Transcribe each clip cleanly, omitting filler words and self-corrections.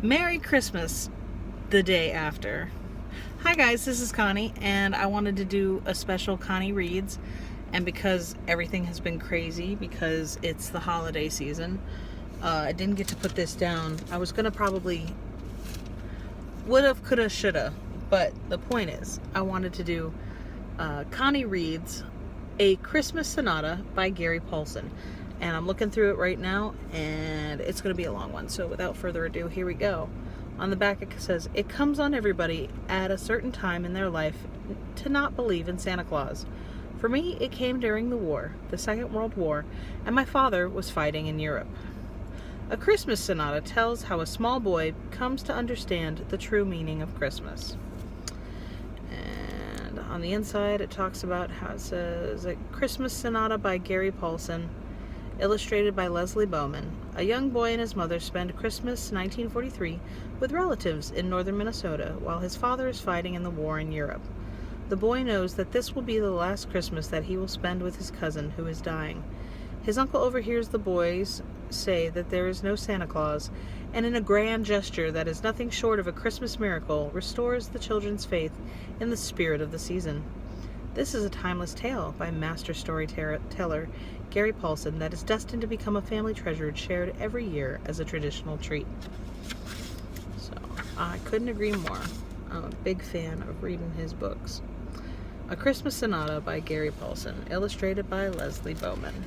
Merry Christmas the day after. Hi guys, this is Connie, and I wanted to do a special Connie Reads. And because everything has been crazy, because it's the holiday season, I didn't get to put this down. I was gonna probably would've, coulda, shoulda, but the point is, I wanted to do Connie Reads A Christmas Sonata by Gary Paulsen. And I'm looking through it right now, and it's going to be a long one. So without further ado, here we go. On the back it says, "It comes on everybody at a certain time in their life to not believe in Santa Claus. For me, it came during the war, the Second World War, and my father was fighting in Europe. A Christmas Sonata tells how a small boy comes to understand the true meaning of Christmas." And on the inside it talks about how it says, "A Christmas Sonata by Gary Paulsen, illustrated by Leslie Bowman. A young boy and his mother spend Christmas 1943 with relatives in northern Minnesota while his father is fighting in the war in Europe. The boy knows that this will be the last Christmas that he will spend with his cousin who is dying. His uncle overhears the boys say that there is no Santa Claus, and in a grand gesture that is nothing short of a Christmas miracle, restores the children's faith in the spirit of the season. This is a timeless tale by master storyteller Gary Paulsen that is destined to become a family treasure shared every year as a traditional treat." So I couldn't agree more. I'm a big fan of reading his books. A Christmas Sonata by Gary Paulsen, illustrated by Leslie Bowman.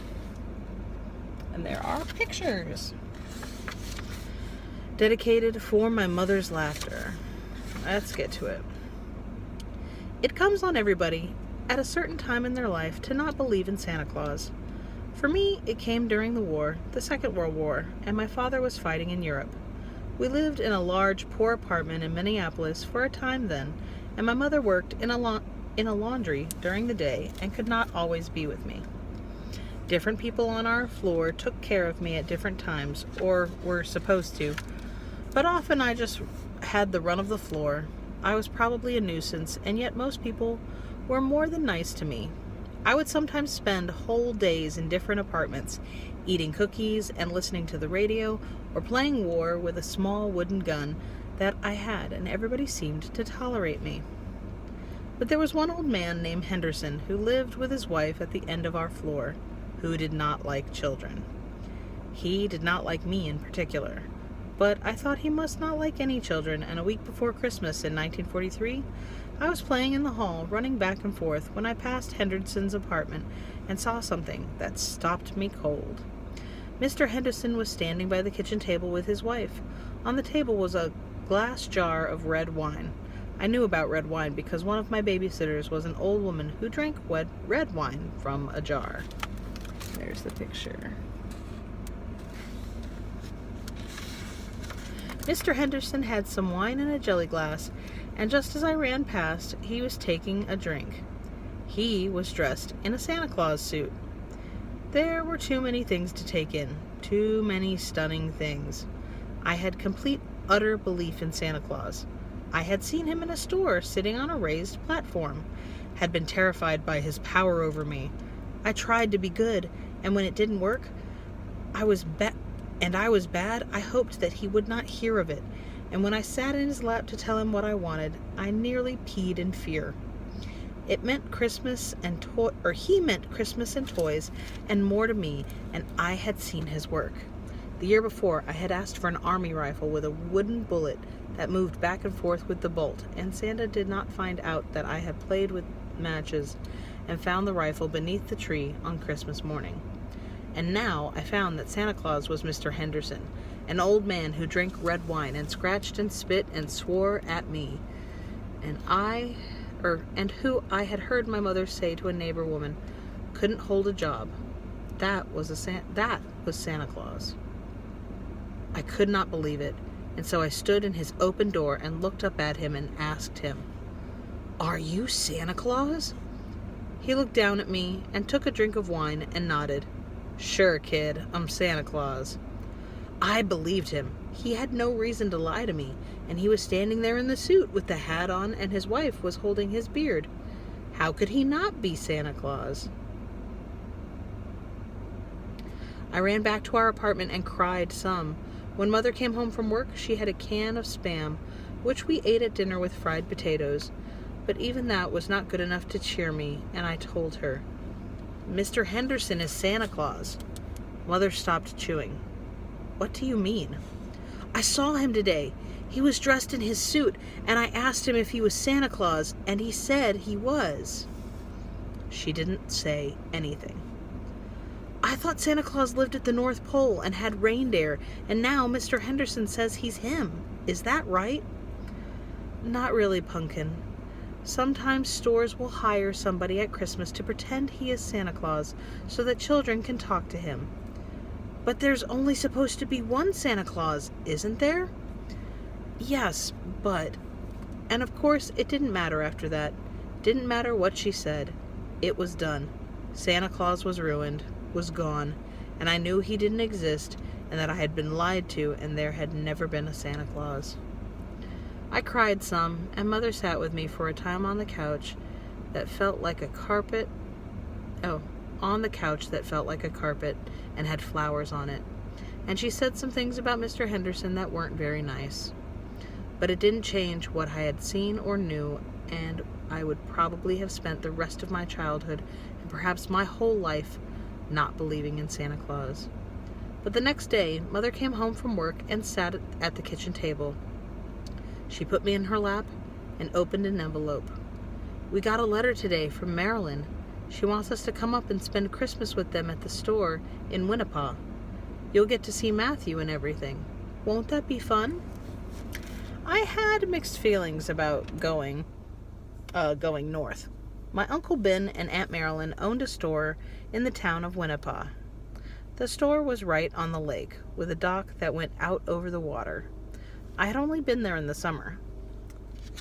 And there are pictures. Dedicated for my mother's laughter. Let's get to it. It comes on everybody at a certain time in their life to not believe in Santa Claus. For me, it came during the war, the Second World War, and my father was fighting in Europe. We lived in a large, poor apartment in Minneapolis for a time then, and my mother worked in a laundry during the day and could not always be with me. Different people on our floor took care of me at different times, or were supposed to, but often I just had the run of the floor. I was probably a nuisance, and yet most people were more than nice to me. I would sometimes spend whole days in different apartments, eating cookies and listening to the radio, or playing war with a small wooden gun that I had, and everybody seemed to tolerate me. But there was one old man named Henderson who lived with his wife at the end of our floor, who did not like children. He did not like me in particular, but I thought he must not like any children, and a week before Christmas in 1943, I was playing in the hall, running back and forth, when I passed Henderson's apartment and saw something that stopped me cold. Mr. Henderson was standing by the kitchen table with his wife. On the table was a glass jar of red wine. I knew about red wine because one of my babysitters was an old woman who drank red wine from a jar. There's the picture. Mr. Henderson had some wine in a jelly glass, and just as I ran past, he was taking a drink. He was dressed in a Santa Claus suit. There were too many things to take in, too many stunning things. I had complete, utter belief in Santa Claus. I had seen him in a store sitting on a raised platform, had been terrified by his power over me. I tried to be good, and when it didn't work, I was bad, I hoped that he would not hear of it, and when I sat in his lap to tell him what I wanted, I nearly peed in fear. It meant Christmas and he meant Christmas and toys and more to me, and I had seen his work. The year before, I had asked for an army rifle with a wooden bullet that moved back and forth with the bolt, and Santa did not find out that I had played with matches and found the rifle beneath the tree on Christmas morning. And now I found that Santa Claus was Mr. Henderson, an old man who drank red wine and scratched and spit and swore at me, and who I had heard my mother say to a neighbor woman couldn't hold a job. That was Santa Claus. I could not believe it, and so I stood in his open door and looked up at him and asked him, "Are you Santa Claus?" He looked down at me and took a drink of wine and nodded. "Sure, kid, I'm Santa Claus." I believed him. He had no reason to lie to me, and he was standing there in the suit with the hat on, and his wife was holding his beard. How could he not be Santa Claus? I ran back to our apartment and cried some. When Mother came home from work, she had a can of Spam, which we ate at dinner with fried potatoes. But even that was not good enough to cheer me, and I told her, "Mr. Henderson is Santa Claus." Mother stopped chewing. "What do you mean?" "I saw him today. He was dressed in his suit, and I asked him if he was Santa Claus, and he said he was." She didn't say anything. "I thought Santa Claus lived at the North Pole and had reindeer, and now Mr. Henderson says he's him. Is that right?" "Not really, Pumpkin. Sometimes stores will hire somebody at Christmas to pretend he is Santa Claus so that children can talk to him." "But there's only supposed to be one Santa Claus, isn't there?" "Yes, but..." And of course it didn't matter after that. Didn't matter what she said. It was done. Santa Claus was ruined, was gone, and I knew he didn't exist, and that I had been lied to, and there had never been a Santa Claus. I cried some, and Mother sat with me for a time on the couch that felt like a carpet. On the couch that felt like a carpet and had flowers on it. And she said some things about Mr. Henderson that weren't very nice. But it didn't change what I had seen or knew, and I would probably have spent the rest of my childhood, and perhaps my whole life, not believing in Santa Claus. But the next day, Mother came home from work and sat at the kitchen table. She put me in her lap and opened an envelope. "We got a letter today from Marilyn. She wants us to come up and spend Christmas with them at the store in Winnipeg. You'll get to see Matthew and everything. Won't that be fun?" I had mixed feelings about going north. My Uncle Ben and Aunt Marilyn owned a store in the town of Winnipeg. The store was right on the lake, with a dock that went out over the water. I had only been there in the summer,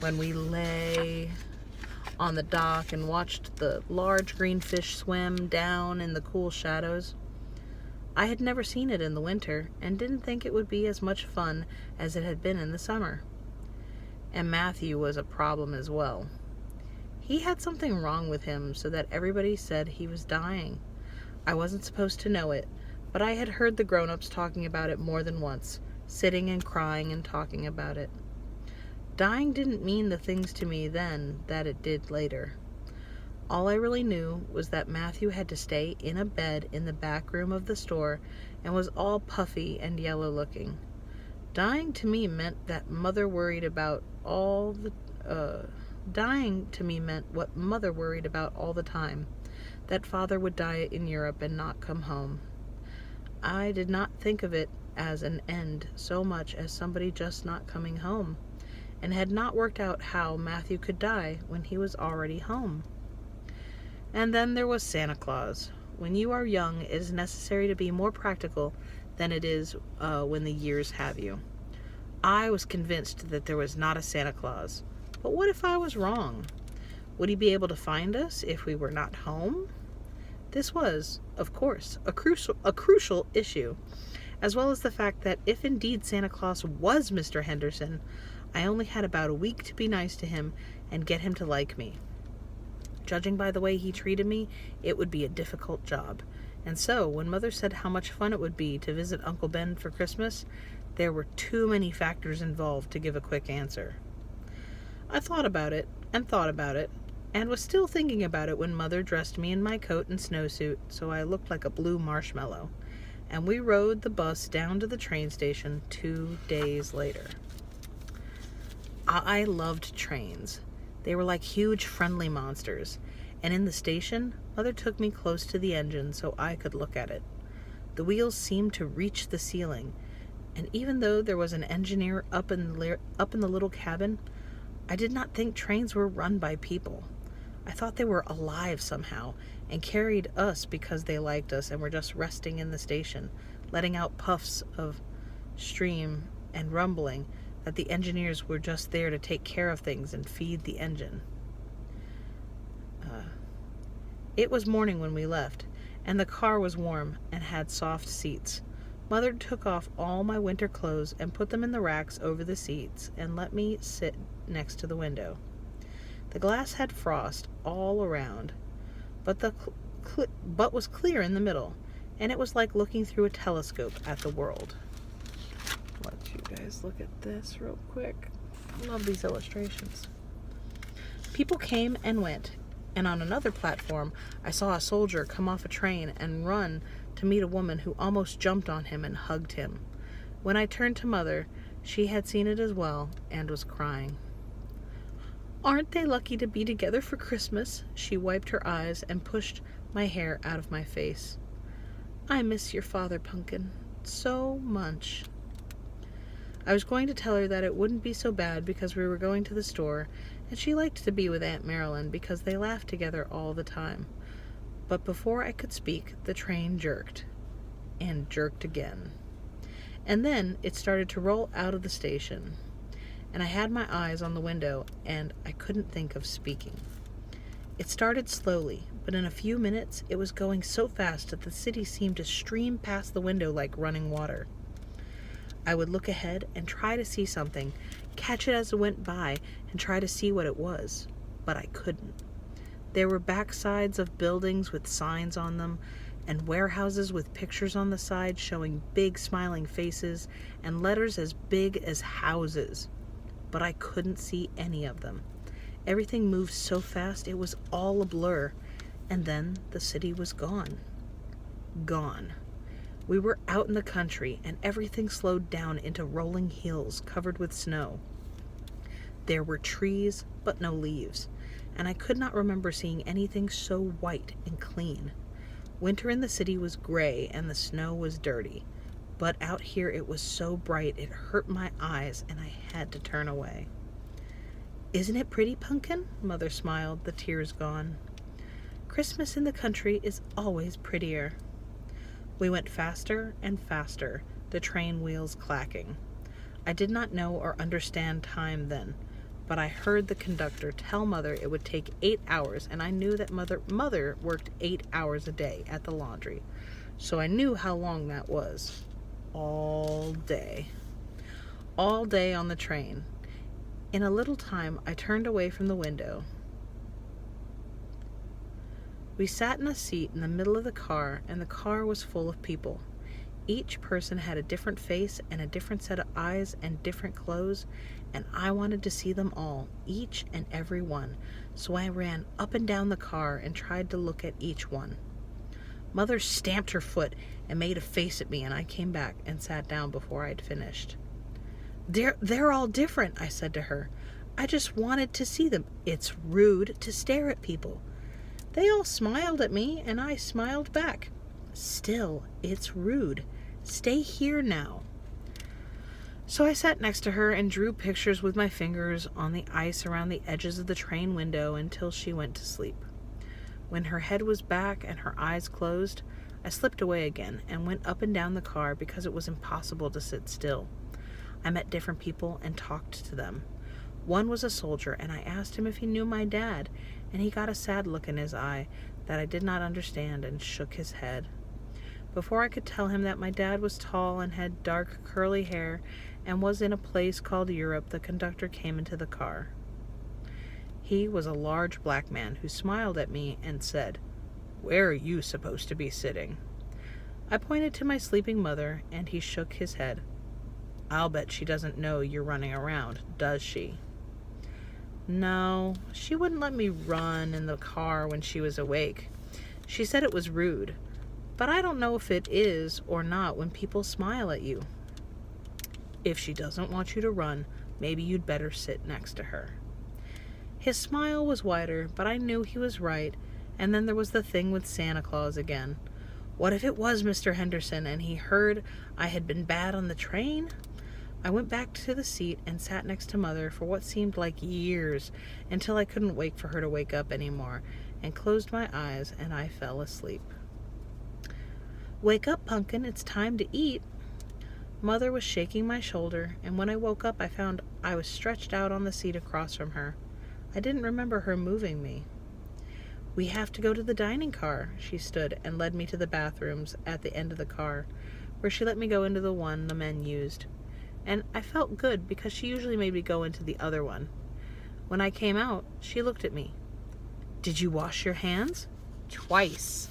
when we lay on the dock and watched the large green fish swim down in the cool shadows. I had never seen it in the winter, and didn't think it would be as much fun as it had been in the summer. And Matthew was a problem as well. He had something wrong with him, so that everybody said he was dying. I wasn't supposed to know it, but I had heard the grown-ups talking about it more than once, sitting and crying and talking about it. Dying didn't mean the things to me then that it did later. All I really knew was that Matthew had to stay in a bed in the back room of the store and was all puffy and yellow looking. Dying to me meant what Mother worried about all the time, that Father would die in Europe and not come home. I did not think of it as an end so much as somebody just not coming home, and had not worked out how Matthew could die when he was already home. And then there was Santa Claus. When you are young, it is necessary to be more practical than it is when the years have you. I was convinced that there was not a Santa Claus. But what if I was wrong? Would he be able to find us if we were not home? This was, of course, a crucial issue, as well as the fact that if indeed Santa Claus was Mr. Henderson, I only had about a week to be nice to him and get him to like me. Judging by the way he treated me, it would be a difficult job. And so, when Mother said how much fun it would be to visit Uncle Ben for Christmas, there were too many factors involved to give a quick answer. I thought about it, and was still thinking about it when Mother dressed me in my coat and snowsuit so I looked like a blue marshmallow, and we rode the bus down to the train station 2 days later. I loved trains. They were like huge friendly monsters, and in the station, Mother took me close to the engine so I could look at it. The wheels seemed to reach the ceiling, and even though there was an engineer up in the little cabin, I did not think trains were run by people. I thought they were alive somehow, and carried us because they liked us and were just resting in the station, letting out puffs of steam and rumbling, that the engineers were just there to take care of things and feed the engine. It was morning when we left, and the car was warm and had soft seats. Mother took off all my winter clothes and put them in the racks over the seats and let me sit next to the window. The glass had frost all around, but was clear in the middle, and it was like looking through a telescope at the world. guys look at this real quick. I love these illustrations. People came and went, and on another platform, I saw a soldier come off a train and run to meet a woman who almost jumped on him and hugged him. When I turned to Mother, she had seen it as well and was crying. "Aren't they lucky to be together for Christmas?" She wiped her eyes and pushed my hair out of my face. "I miss your father, Pumpkin, so much." I was going to tell her that it wouldn't be so bad because we were going to the store, and she liked to be with Aunt Marilyn because they laughed together all the time. But before I could speak, the train jerked, and jerked again. And then it started to roll out of the station, and I had my eyes on the window, and I couldn't think of speaking. It started slowly, but in a few minutes it was going so fast that the city seemed to stream past the window like running water. I would look ahead and try to see something, catch it as it went by, and try to see what it was, but I couldn't. There were backsides of buildings with signs on them, and warehouses with pictures on the side showing big smiling faces and letters as big as houses. But I couldn't see any of them. Everything moved so fast it was all a blur, and then the city was gone. Gone. We were out in the country, and everything slowed down into rolling hills covered with snow. There were trees, but no leaves, and I could not remember seeing anything so white and clean. Winter in the city was gray, and the snow was dirty, but out here it was so bright it hurt my eyes, and I had to turn away. "Isn't it pretty, Pumpkin?" Mother smiled, the tears gone. "Christmas in the country is always prettier." We went faster and faster, the train wheels clacking. I did not know or understand time then, but I heard the conductor tell Mother it would take 8 hours, and I knew that Mother worked 8 hours a day at the laundry, so I knew how long that was. All day. All day on the train. In a little time, I turned away from the window. We sat in a seat in the middle of the car, and the car was full of people. Each person had a different face and a different set of eyes and different clothes, and I wanted to see them all, each and every one, so I ran up and down the car and tried to look at each one. Mother stamped her foot and made a face at me, and I came back and sat down before I'd finished. They're all different," I said to her. "I just wanted to see them. It's rude to stare at people." They all smiled at me, and I smiled back. "Still, it's rude. Stay here now." So I sat next to her and drew pictures with my fingers on the ice around the edges of the train window until she went to sleep. When her head was back and her eyes closed, I slipped away again and went up and down the car because it was impossible to sit still. I met different people and talked to them. One was a soldier, and I asked him if he knew my dad, and he got a sad look in his eye that I did not understand and shook his head. Before I could tell him that my dad was tall and had dark curly hair and was in a place called Europe, the conductor came into the car. He was a large black man who smiled at me and said, "Where are you supposed to be sitting?" I pointed to my sleeping mother, and he shook his head. "I'll bet she doesn't know you're running around, does she?" "No, she wouldn't let me run in the car when she was awake. She said it was rude, but I don't know if it is or not when people smile at you. If she doesn't want you to run, maybe you'd better sit next to her." His smile was wider, but I knew he was right, and then there was the thing with Santa Claus again. What if it was Mr. Henderson, and he heard I had been bad on the train? I went back to the seat and sat next to Mother for what seemed like years, until I couldn't wait for her to wake up anymore, and closed my eyes, and I fell asleep. "Wake up, Pumpkin, it's time to eat." Mother was shaking my shoulder, and when I woke up I found I was stretched out on the seat across from her. I didn't remember her moving me. "We have to go to the dining car." She stood and led me to the bathrooms at the end of the car, where she let me go into the one the men used. And I felt good because she usually made me go into the other one. When I came out, she looked at me. "Did you wash your hands?" "Twice."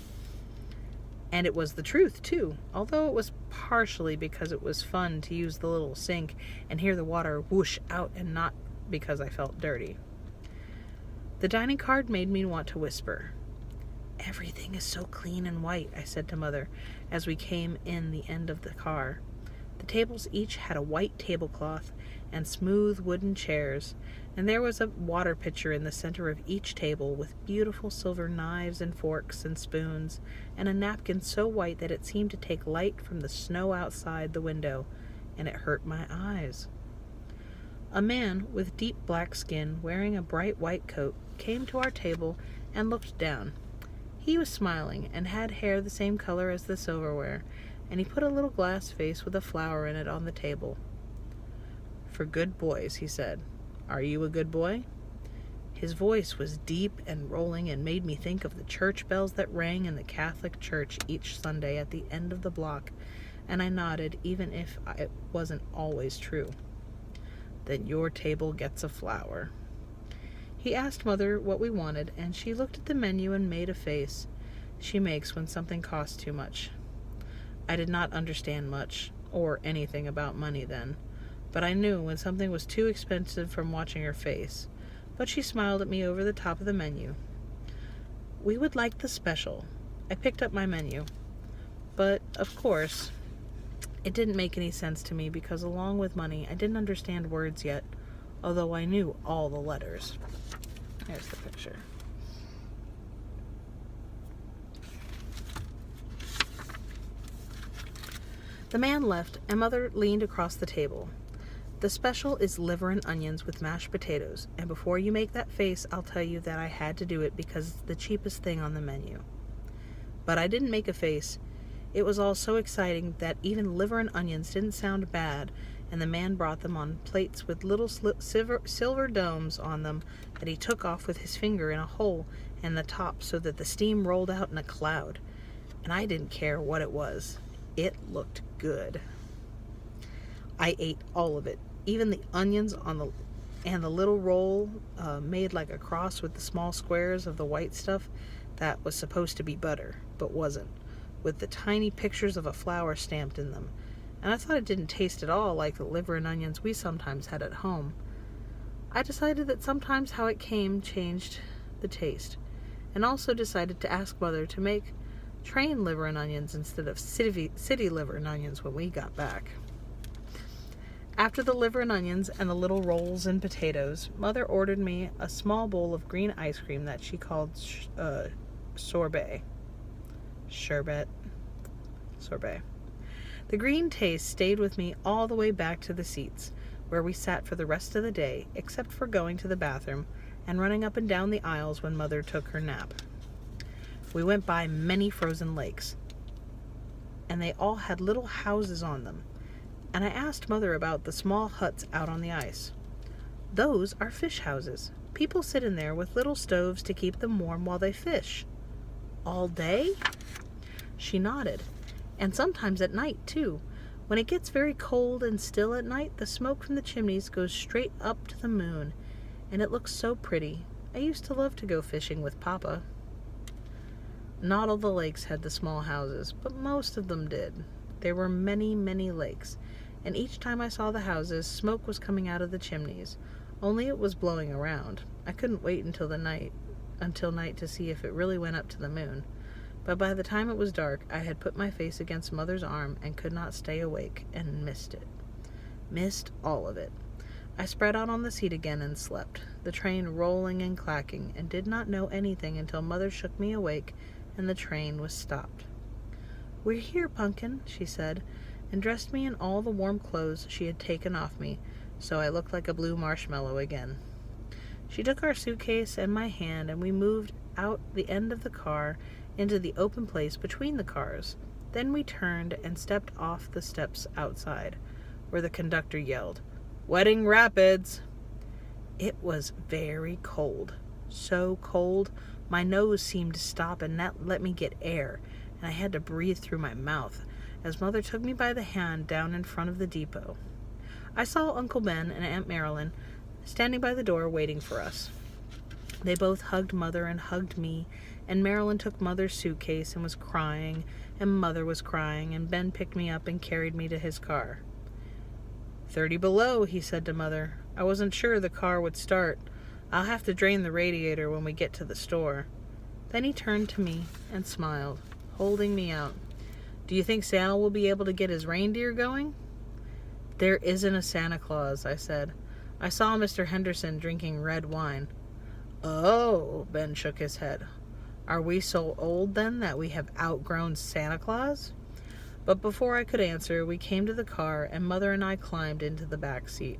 And it was the truth, too, although it was partially because it was fun to use the little sink and hear the water whoosh out and not because I felt dirty. The dining car made me want to whisper. "Everything is so clean and white," I said to Mother as we came in the end of the car. The tables each had a white tablecloth and smooth wooden chairs, and there was a water pitcher in the center of each table with beautiful silver knives and forks and spoons, and a napkin so white that it seemed to take light from the snow outside the window, and it hurt my eyes. A man with deep black skin, wearing a bright white coat, came to our table and looked down. He was smiling and had hair the same color as the silverware, and he put a little glass vase with a flower in it on the table. "For good boys," he said. "Are you a good boy?" His voice was deep and rolling and made me think of the church bells that rang in the Catholic Church each Sunday at the end of the block, and I nodded even if it wasn't always true. "Then your table gets a flower." He asked Mother what we wanted, and she looked at the menu and made a face she makes when something costs too much. I did not understand much, or anything about money then, but I knew when something was too expensive from watching her face. But she smiled at me over the top of the menu. "We would like the special." I picked up my menu. But, of course, it didn't make any sense to me because along with money, I didn't understand words yet, although I knew all the letters. Here's the picture. The man left, and Mother leaned across the table. "The special is liver and onions with mashed potatoes, and before you make that face, I'll tell you that I had to do it because it's the cheapest thing on the menu." But I didn't make a face. It was all so exciting that even liver and onions didn't sound bad, and the man brought them on plates with little silver domes on them that he took off with his finger in a hole in the top so that the steam rolled out in a cloud. And I didn't care what it was. It looked good. I ate all of it, even the onions and the little roll made like a cross with the small squares of the white stuff that was supposed to be butter, but wasn't, with the tiny pictures of a flower stamped in them. And I thought it didn't taste at all like the liver and onions we sometimes had at home. I decided that sometimes how it came changed the taste, and also decided to ask Mother to make train liver and onions instead of city liver and onions when we got back. After the liver and onions and the little rolls and potatoes, Mother ordered me a small bowl of green ice cream that she called sorbet. Sherbet. Sorbet. The green taste stayed with me all the way back to the seats, where we sat for the rest of the day, except for going to the bathroom and running up and down the aisles when Mother took her nap. We went by many frozen lakes, and they all had little houses on them, and I asked Mother about the small huts out on the ice. "Those are fish houses. People sit in there with little stoves to keep them warm while they fish." "All day?" She nodded. "And sometimes at night, too. When it gets very cold and still at night, the smoke from the chimneys goes straight up to the moon, and it looks so pretty. I used to love to go fishing with Papa." Not all the lakes had the small houses, but most of them did. There were many, many lakes, and each time I saw the houses, smoke was coming out of the chimneys, only it was blowing around. I couldn't wait until night to see if it really went up to the moon. But by the time it was dark, I had put my face against Mother's arm and could not stay awake, and missed it. Missed all of it. I spread out on the seat again and slept, the train rolling and clacking, and did not know anything until Mother shook me awake and the train was stopped. "We're here, Pumpkin," she said, and dressed me in all the warm clothes she had taken off me, so I looked like a blue marshmallow again. She took our suitcase and my hand, and we moved out the end of the car into the open place between the cars. Then we turned and stepped off the steps outside, where the conductor yelled, "Wedding Rapids!" It was very cold. So cold, my nose seemed to stop and not let me get air, and I had to breathe through my mouth as Mother took me by the hand down in front of the depot. I saw Uncle Ben and Aunt Marilyn standing by the door waiting for us. They both hugged Mother and hugged me, and Marilyn took Mother's suitcase and was crying, and Mother was crying, and Ben picked me up and carried me to his car. 30 below, he said to Mother. I wasn't sure the car would start. I'll have to drain the radiator when we get to the store. Then he turned to me and smiled, holding me out. Do you think Santa will be able to get his reindeer going? There isn't a Santa Claus, I said. I saw Mr. Henderson drinking red wine. Oh, Ben shook his head. Are we so old then that we have outgrown Santa Claus? But before I could answer, we came to the car and Mother and I climbed into the back seat.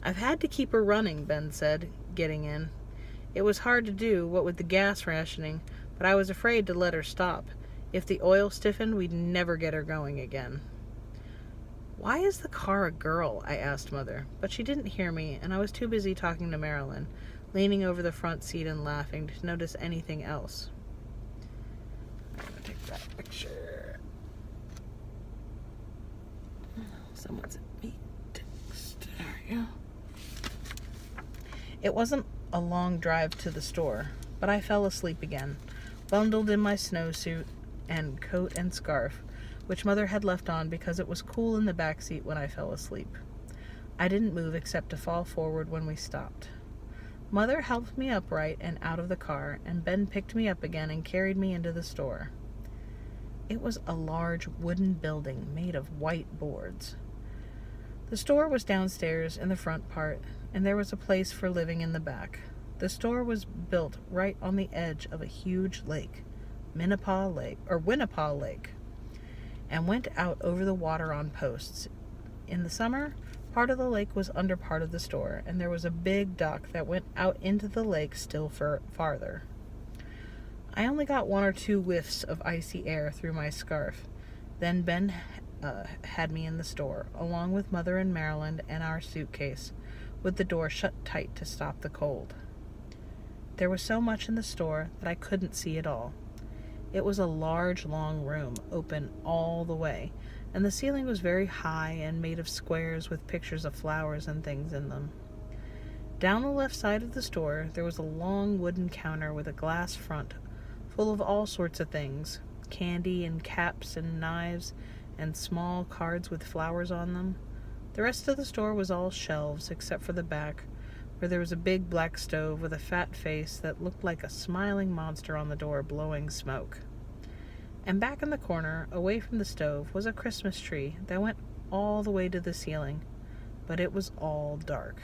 I've had to keep her running, Ben said, getting in. It was hard to do, what with the gas rationing, but I was afraid to let her stop. If the oil stiffened, we'd never get her going again. Why is the car a girl? I asked Mother, but she didn't hear me, and I was too busy talking to Marilyn, leaning over the front seat and laughing to notice anything else. I'm going to take that picture. Someone sent me a text. There you go. It wasn't a long drive to the store, but I fell asleep again, bundled in my snowsuit and coat and scarf, which Mother had left on because it was cool in the back seat when I fell asleep. I didn't move except to fall forward when we stopped. Mother helped me upright and out of the car, and Ben picked me up again and carried me into the store. It was a large wooden building made of white boards. The store was downstairs in the front part, and there was a place for living in the back. The store was built right on the edge of a huge lake, Winnepaw Lake, and went out over the water on posts. In the summer, part of the lake was under part of the store, and there was a big dock that went out into the lake still farther. I only got 1 or 2 whiffs of icy air through my scarf. Then Ben had me in the store, along with Mother and Marilyn and our suitcase, with the door shut tight to stop the cold. There was so much in the store that I couldn't see it all. It was a large, long room, open all the way, and the ceiling was very high and made of squares with pictures of flowers and things in them. Down the left side of the store, there was a long wooden counter with a glass front, full of all sorts of things, candy and caps and knives and small cards with flowers on them. The rest of the store was all shelves, except for the back, where there was a big black stove with a fat face that looked like a smiling monster on the door blowing smoke. And back in the corner, away from the stove, was a Christmas tree that went all the way to the ceiling, but it was all dark.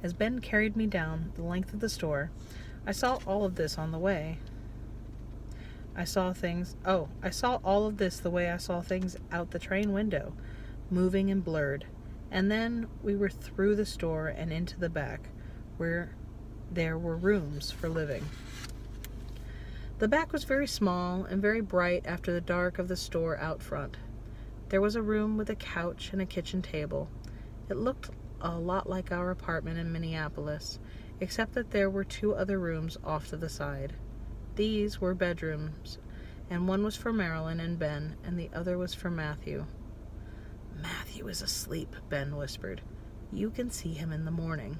As Ben carried me down the length of the store, I saw all of this on the way. I saw all of this the way I saw things out the train window, moving and blurred. And then we were through the store and into the back, where there were rooms for living. The back was very small and very bright after the dark of the store out front. There was a room with a couch and a kitchen table. It looked a lot like our apartment in Minneapolis, except that there were 2 other rooms off to the side. These were bedrooms, and one was for Marilyn and Ben, and the other was for Matthew. Matthew is asleep, Ben whispered. You can see him in the morning.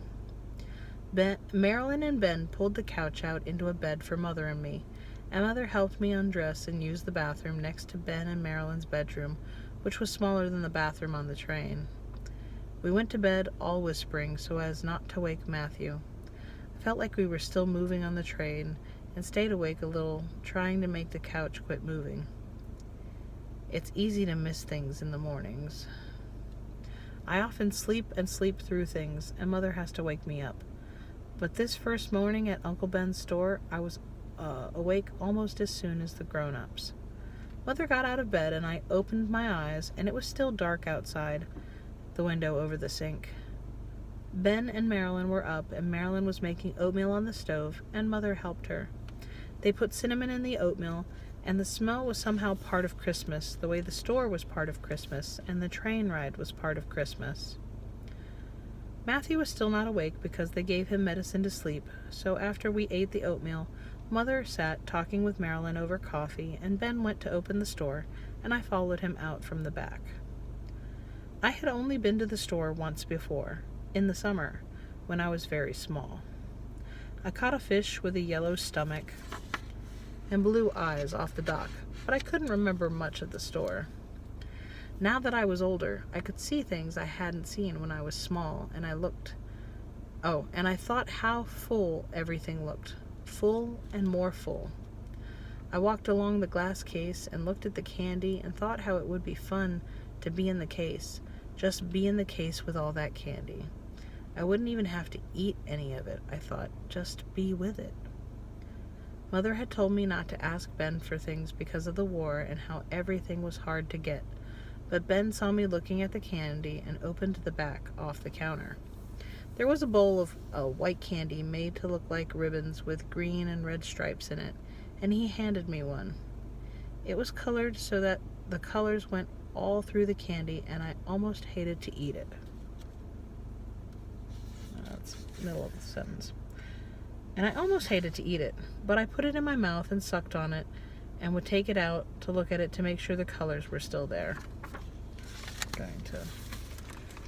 Marilyn and Ben pulled the couch out into a bed for Mother and me, and Mother helped me undress and use the bathroom next to Ben and Marilyn's bedroom, which was smaller than the bathroom on the train. We went to bed all whispering so as not to wake Matthew. I felt like we were still moving on the train, and stayed awake a little, trying to make the couch quit moving. It's easy to miss things in the mornings. I often sleep through things, and Mother has to wake me up. But this first morning at Uncle Ben's store, I was awake almost as soon as the grown-ups. Mother got out of bed, and I opened my eyes, and it was still dark outside the window over the sink. Ben and Marilyn were up, and Marilyn was making oatmeal on the stove, and Mother helped her. They put cinnamon in the oatmeal, and the smell was somehow part of Christmas, the way the store was part of Christmas, and the train ride was part of Christmas. Matthew was still not awake because they gave him medicine to sleep, so after we ate the oatmeal, Mother sat talking with Marilyn over coffee, and Ben went to open the store, and I followed him out from the back. I had only been to the store once before, in the summer, when I was very small. I caught a fish with a yellow stomach, and blue eyes off the dock, but I couldn't remember much of the store. Now that I was older, I could see things I hadn't seen when I was small, and I thought how full everything looked. Full and more full. I walked along the glass case and looked at the candy and thought how it would be fun to be in the case. Just be in the case with all that candy. I wouldn't even have to eat any of it, I thought. Just be with it. Mother had told me not to ask Ben for things because of the war and how everything was hard to get. But Ben saw me looking at the candy and opened the back off the counter. There was a bowl of white candy made to look like ribbons with green and red stripes in it, and he handed me one. It was colored so that the colors went all through the candy, and I almost hated to eat it. That's the middle of the sentence. And I almost hated to eat it, but I put it in my mouth and sucked on it, and would take it out to look at it to make sure the colors were still there. I'm going to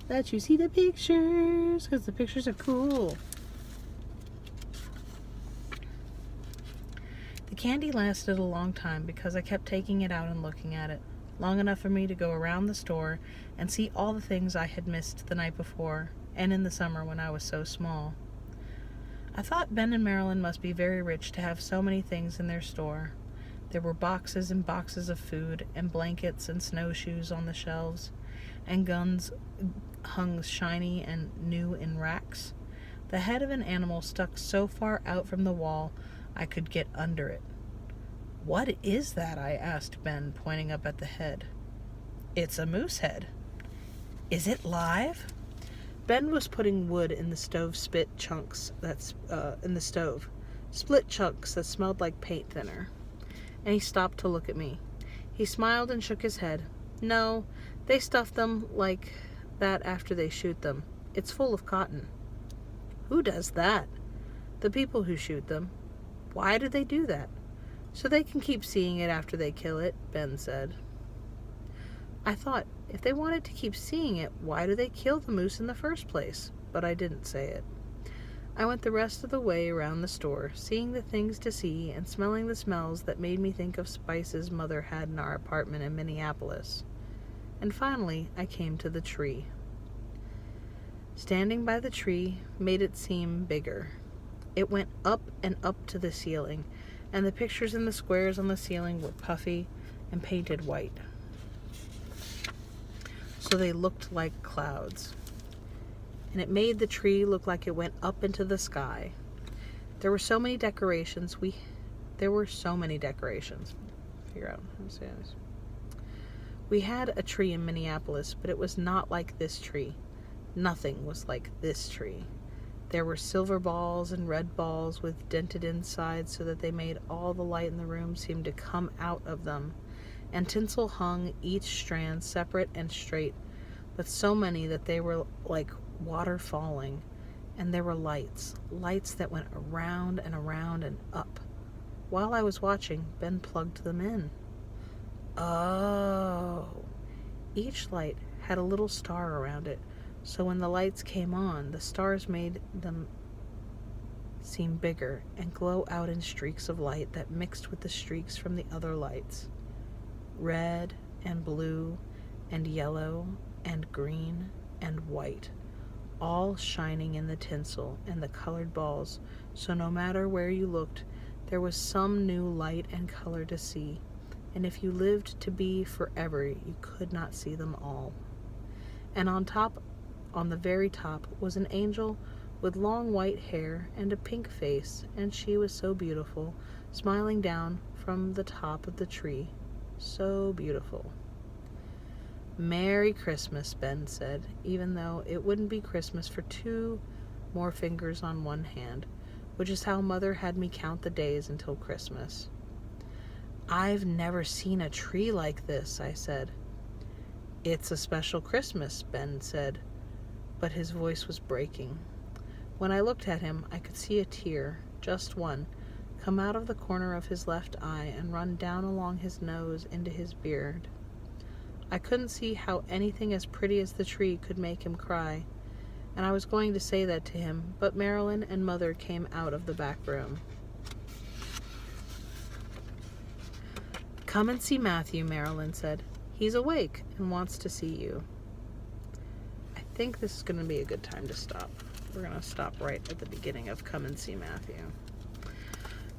let you see the pictures, because the pictures are cool. The candy lasted a long time because I kept taking it out and looking at it, long enough for me to go around the store and see all the things I had missed the night before and in the summer when I was so small. I thought Ben and Marilyn must be very rich to have so many things in their store. There were boxes and boxes of food and blankets and snowshoes on the shelves, and guns hung shiny and new in racks. The head of an animal stuck so far out from the wall I could get under it. "What is that?" I asked Ben, pointing up at the head. "It's a moose head." "Is it live?" Ben was putting wood in the stove split chunks split chunks that smelled like paint thinner. And he stopped to look at me. He smiled and shook his head. "No, they stuff them like that after they shoot them. It's full of cotton." "Who does that?" "The people who shoot them." "Why do they do that?" "So they can keep seeing it after they kill it," Ben said. I thought, if they wanted to keep seeing it, why do they kill the moose in the first place? But I didn't say it. I went the rest of the way around the store, seeing the things to see and smelling the smells that made me think of spices Mother had in our apartment in Minneapolis. And finally, I came to the tree. Standing by the tree made it seem bigger. It went up and up to the ceiling, and the pictures in the squares on the ceiling were puffy and painted white, so they looked like clouds. And it made the tree look like it went up into the sky. There were so many decorations. Figure out how to say this. We had a tree in Minneapolis, but it was not like this tree. Nothing was like this tree. There were silver balls and red balls with dented insides so that they made all the light in the room seem to come out of them. And tinsel hung each strand separate and straight, but so many that they were like water falling. And there were lights that went around and around and up. While I was watching, Ben plugged them in. Oh! Each light had a little star around it, so when the lights came on, the stars made them seem bigger and glow out in streaks of light that mixed with the streaks from the other lights. Red and blue and yellow and green and white, all shining in the tinsel and the colored balls, so no matter where you looked, there was some new light and color to see, and if you lived to be forever, you could not see them all. And on the very top, was an angel with long white hair and a pink face, and she was so beautiful, smiling down from the top of the tree. So beautiful. "Merry Christmas," Ben said, even though it wouldn't be Christmas for 2 more fingers on one hand, which is how Mother had me count the days until Christmas. "I've never seen a tree like this," I said. "It's a special Christmas," Ben said, but his voice was breaking. When I looked at him, I could see a tear, just one, come out of the corner of his left eye and run down along his nose into his beard. I couldn't see how anything as pretty as the tree could make him cry, and I was going to say that to him, but Marilyn and Mother came out of the back room. Come and see Matthew, Marilyn said. He's awake and wants to see you. I think this is going to be a good time to stop. We're going to stop right at the beginning of Come and See Matthew,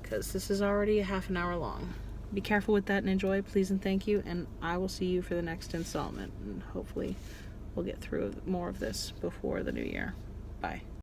because this is already a half an hour long. Be careful with that and enjoy, please and thank you, and I will see you for the next installment, and hopefully we'll get through more of this before the new year. Bye.